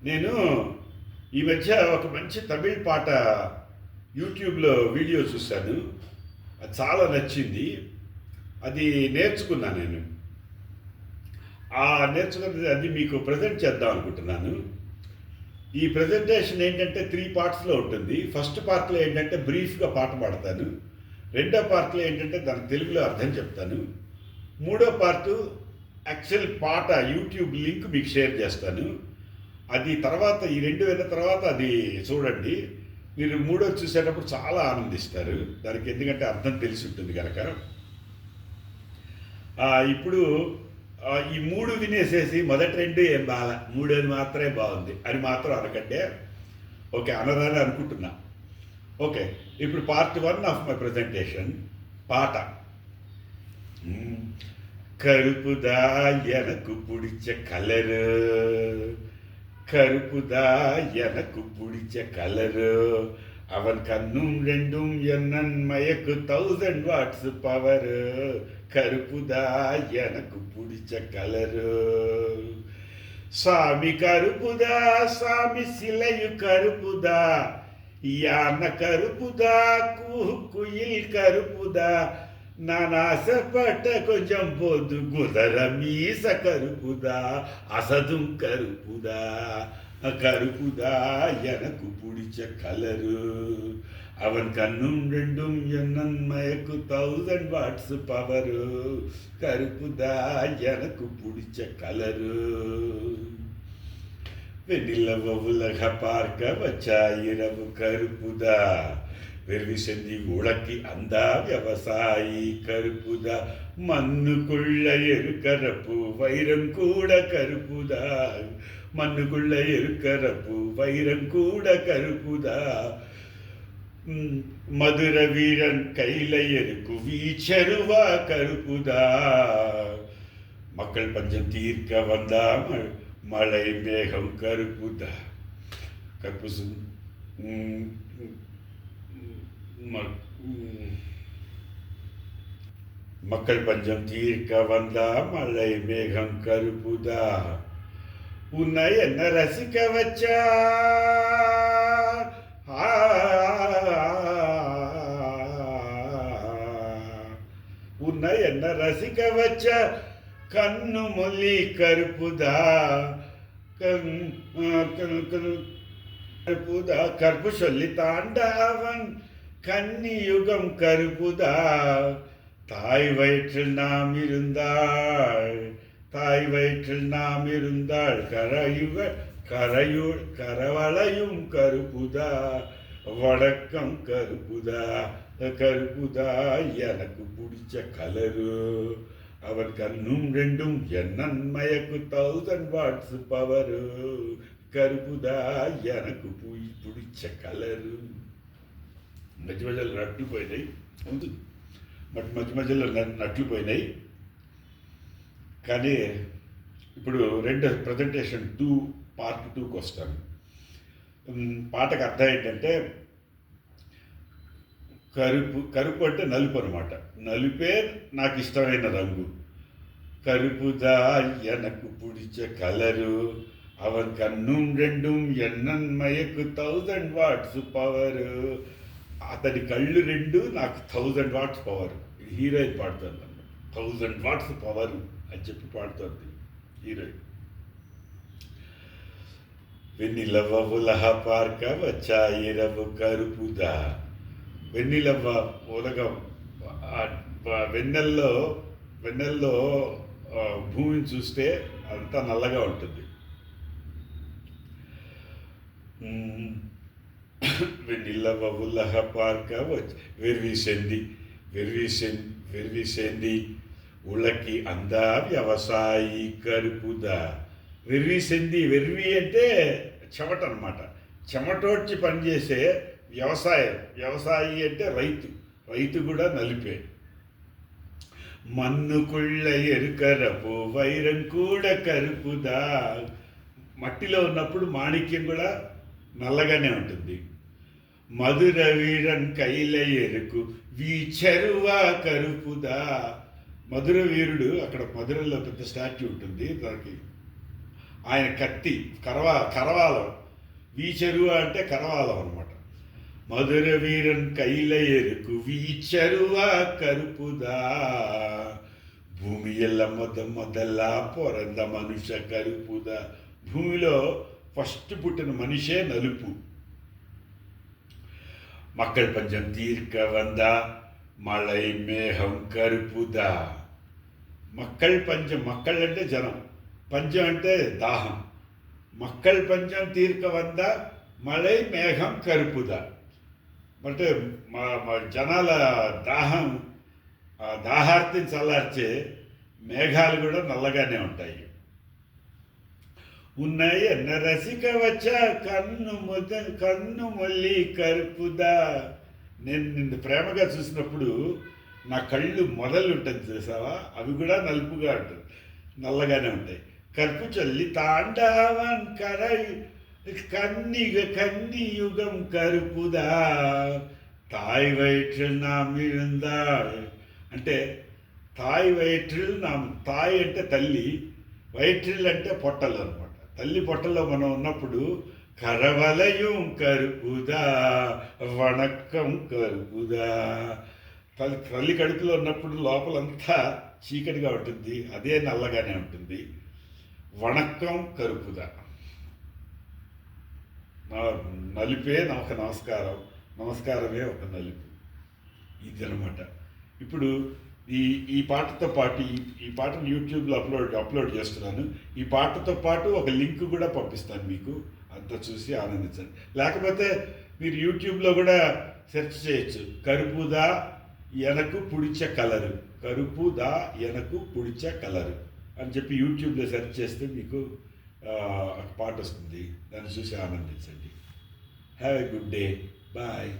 నేను ఈ మధ్య ఒక మంచి తమిళ్ పాట యూట్యూబ్లో వీడియో చూశాను. అది చాలా నచ్చింది. అది నేర్చుకున్నా నేను. ఆ నేర్చుకున్నది అది మీకు ప్రజెంట్ చేద్దాం అనుకుంటున్నాను. ఈ ప్రజెంటేషన్ ఏంటంటే 3 పార్ట్స్‌లో ఉంటుంది. ఫస్ట్ పార్ట్‌లో ఏంటంటే బ్రీఫ్‌గా పాట పాడతాను. రెండో పార్ట్‌లో ఏంటంటే దాని తెలుగులో అర్థం చెప్తాను. మూడో పార్టు యాక్చువల్ పాట యూట్యూబ్ లింక్ మీకు షేర్ చేస్తాను. అది తర్వాత ఈ 2 విన్న తర్వాత అది చూడండి. మీరు మూడోది చూసేటప్పుడు చాలా ఆనందిస్తారు. దానికి ఎందుకంటే అర్థం తెలిసి ఉంటుంది గనక. ఇప్పుడు ఈ 3 వినేసేసి మొదటి 2 ఏం బాల, మూడోది మాత్రమే బాగుంది అని మాత్రం అనకండే. ఓకే, అనరని అనుకుంటున్నా. ఓకే, ఇప్పుడు పార్ట్ 1 ఆఫ్ మై ప్రజెంటేషన్ పాట. கருப்புதா எனக்கு பிடிச்ச கலரு, கருப்புதா எனக்கு பிடிச்ச கலரு, அவன் கண்ணும் ரெண்டும் என்னன் மயக்கு 1000 வாட்ஸ் பவரு, கருப்புதா எனக்கு பிடிச்ச கலரு. சாமி கருப்புதா, சாமி சிலையு கருப்புதா, யானை கருப்புதா, குயில் கருப்புதா, நான் ஆசைப்பட்ட கொஞ்சம் போது குதிர மீச கருப்புதா, அசதும் கருப்புதா, கருப்புதா எனக்கு பிடிச்ச கலரு, அவன் கண்ணும் ரெண்டும் என்னன் மயக்கு 1000 வாட்ஸ் பவரு, கருப்புதா எனக்கு பிடிச்ச கலரு. வெண்ணிலவ உலக பார்க்க வச்சா இரவு கருப்புதா, வெறுவி செஞ்சி உழக்கி அந்த விவசாயி கருப்புதா, மண்ணுக்குள்ள இருக்கிறப்பு வைரம் கூட கருப்புதா, மண்ணுக்குள்ள இருக்கிறப்பு வைரம் கூட கருப்புதா, மதுர வீரன் கையில இருக்கு வீச்சருவா கருப்புதா, மக்கள் பஞ்சம் தீர்க்க வந்தா மழை மேகம் கருப்புதா, கருப்பு மக்கள் பஞ்சம் தீர்க்க வந்தா மழை மேகம் கருப்புதா, உன்னை என்ன ரசிக்க வச்சா, உன்னை என்ன ரசிக்க வச்ச கண்ணு மொழி கருப்புதா, கருப்புதா, கற்பு சொல்லி தாண்டவன் கன்னியுகம் கருப்புதா, தாய் வயிற்றில் நாம் இருந்தாள், தாய் வயிற்றில் நாம் இருந்தாள், கரவளையும் கருப்புதா, வடக்கம் கருப்புதா, கருப்புதா எனக்கு பிடிச்ச கலரு, அவன் கண்ணும் ரெண்டும் என்னன் மயக்கு 1000 வாட்ஸ் பவரு, కరుపుదా எனக்கு పిడిచ కలరు. మధ్య మధ్యలో నట్లు పోయినాయి ఉంటుంది, మధ్య మధ్యలో నట్లు పోయినాయి. కానీ ఇప్పుడు ప్రజెంటేషన్ 2 పార్ట్ 2కి వస్తాను. పాటకు అర్థం ఏంటంటే కరుపు అంటే నలుపు అనమాట. నలుపే నాకు ఇష్టమైన రంగు. కరుపుదా ఎనకు పిడిచ కలరు, அவன் கண்ணும் ரெண்டும் ఎన్నన్ మయకు 1000 వాట్స్ పవర్, అతడి కళ్ళు రెండు నాకు 1000 వాట్స్ పవర్. హీరోయిన్ పాడుతుంది అన్నమాట. 1000 వాట్స్ పవర్ అని చెప్పి పాడుతుంది హీరోయిన్. వెన్నెలవ్వ ఉలహ పార్క వచ్చా ఇరవు కరుపుదా, వెన్నెలవ్వ ఉలగం వెన్నెల్లో భూమిని చూస్తే అంతా నల్లగా ఉంటుంది. వెన్నెలవ్వ ఉల్లహ పార్క వెర్రిసెంది ఉళ్ళకి అందా వ్యవసాయి కరుపుదా, వెర్రి అంటే చెమట అనమాట. చెమటోడ్చి పనిచేసే వ్యవసాయి అంటే రైతు కూడా నలిపే. మన్నుకుళ్ళ ఎరుకరపు వైరం కూడా కరుపుదా, మట్టిలో ఉన్నప్పుడు మాణిక్యం కూడా నల్లగానే ఉంటుంది. మధుర వీరన్ కైల ఎరుకు వీచరువా కరుపుదా, మధుర వీరుడు అక్కడ మధురలో పెద్ద స్టాచ్యూ ఉంటుంది దానికి. ఆయన కత్తి కరవాలం వీచెరువ అంటే కరవాలం అనమాట. మధుర వీరన్ కైల ఎరుకు వీచెరువ కరుపుదా భూమి ఎల్ల మొదల్లా పొరంద మనుష్య కరుపుదా. భూమిలో ఫస్ట్ పుట్టిన మనిషే నలుపు. మక్కల్ పంచం తీర్క వంద మళై మేఘం కరుపుదా. మక్కల్ పంచం, మక్కల్ అంటే జనం, పంచం అంటే దాహం. మక్కల్ పంచం తీర్క వంద మళై మేఘం కరుపుదా అంటే మా జనాల దాహం, దాహార్తిని చల్లార్చే మేఘాలు కూడా నల్లగానే ఉంటాయి. ఉన్నాయి అన్న రసిక వచ్చా కన్ను మళ్ళీ కరుపుదా. నేను నిన్ను ప్రేమగా చూసినప్పుడు నా కళ్ళు మొదలు ఉంటుంది చూసావా, అవి కూడా నలుపుగా ఉంటుంది, నల్లగానే ఉంటాయి. కరుపు చల్లి తాండవన్ కరై కన్ని యుగం కరుపుదా తాయ్ వయిట్రిల్ நாம் இருந்தாள் అంటే తాయ్ వయిట్రిల్ நாம், తాయ్ అంటే తల్లి, వయిట్రిల్ అంటే పొట్టలు అనమాట. తల్లి పొట్టలో మనం ఉన్నప్పుడు కరవలయం కరుపుదా వణక్కం కరుపుదా. తల్లి కడుపులో ఉన్నప్పుడు లోపలంతా చీకటిగా ఉంటుంది, అదే నల్లగానే ఉంటుంది. వణక్కం కరుపుదా, నలిపే ఒక నమస్కారం, నమస్కారమే ఒక నలుపు. ఇది అనమాట. ఇప్పుడు ఈ పాటతో పాటు ఈ పాటను యూట్యూబ్లో అప్లోడ్ చేస్తున్నాను. ఈ పాటతో పాటు ఒక లింక్ కూడా పంపిస్తాను మీకు, అంతా చూసి ఆనందించండి. లేకపోతే మీరు యూట్యూబ్లో కూడా సెర్చ్ చేయొచ్చు, కరుపుదా ఎనకు పుడిచ కలరు, కరుపుదా ఎనకు పుడిచ కలరు అని చెప్పి యూట్యూబ్లో సెర్చ్ చేస్తే మీకు ఒక పాట వస్తుంది, దాన్ని చూసి ఆనందించండి. Have a good day, bye.